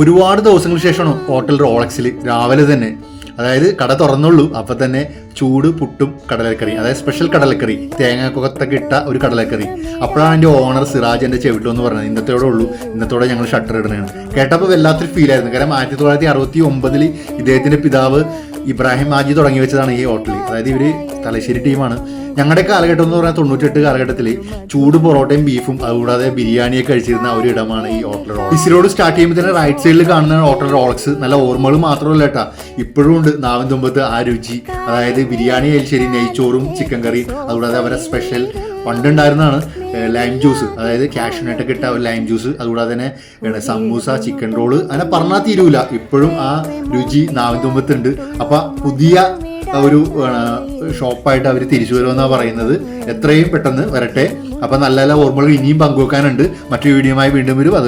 ഒരുപാട് ദിവസങ്ങൾക്ക് ശേഷമാണ് ഹോട്ടൽ റോളക്സിൽ രാവിലെ തന്നെ, അതായത് കട തുറന്നുള്ളൂ അപ്പം തന്നെ ചൂട് പുട്ടും കടലക്കറി, അതായത് സ്പെഷ്യൽ കടലക്കറി, തേങ്ങാക്കൊത്തൊക്കെ ഇട്ട ഒരു കടലക്കറി. അപ്പോഴാണ് എൻ്റെ ഓണർ സിറാജ് എൻ്റെ ചെവിട്ടു എന്ന് പറഞ്ഞത്, ഇന്നത്തോടെ ഉള്ളൂ, ഇന്നത്തോടെ ഞങ്ങൾ ഷട്ടർ ഇടണതാണ്. കേട്ടപ്പോൾ വല്ലാത്തൊരു ഫീലായിരുന്നു. കാരണം 1969 ഇദ്ദേഹത്തിൻ്റെ പിതാവ് ഇബ്രാഹിം മാജി തുടങ്ങി വെച്ചതാണ് ഈ ഹോട്ടൽ. അതായത് ഇവർ തലശ്ശേരി ടീമാണ്. ഞങ്ങളുടെ കാലഘട്ടം എന്ന് പറഞ്ഞാൽ 98 കാലഘട്ടത്തിൽ ചൂട് പൊറോട്ടയും ബീഫും അതുകൂടാതെ ബിരിയാണിയൊക്കെ കഴിച്ചിരുന്ന ഒരു ഇടമാണ് ഈ ഹോട്ടൽ റോളക്സ്. ഇസിറോഡ് സ്റ്റാർട്ട് ചെയ്യുമ്പോൾ തന്നെ റൈറ്റ് സൈഡിൽ കാണുന്ന ഹോട്ടൽ റോളക്സ് നല്ല ഓർമ്മകൾ മാത്രമല്ല കേട്ടാ, ഇപ്പോഴും ഉണ്ട് നാവിൻ തുമ്പത്ത് ആ രുചി. അതായത് ബിരിയാണി ആയാലും ശരി, നെയ്ച്ചോറും ചിക്കൻ കറിയും, അതുകൂടാതെ അവരെ സ്പെഷ്യൽ പണ്ടുണ്ടായിരുന്നതാണ് ലൈം ജ്യൂസ്, അതായത് കാഷ്യൂനട്ടൊക്കെ ഇട്ട ലൈം ജ്യൂസ്, അതുകൂടാതെ തന്നെ സമൂസ, ചിക്കൻ റോള്, അങ്ങനെ പറഞ്ഞാൽ തീരൂല. ഇപ്പോഴും ആ രുചി നാവിൻ തുമ്പത്തുണ്ട്. അപ്പം പുതിയ ഒരു ഷോപ്പായിട്ട് അവർ തിരിച്ചു വരുമെന്നാണ് പറയുന്നത്. എത്രയും പെട്ടെന്ന് വരട്ടെ. അപ്പം നല്ല നല്ല ഓർമ്മകൾ ഇനിയും പങ്കുവെക്കാനുണ്ട്. മറ്റൊരു വീഡിയോയുമായി വീണ്ടും വരും.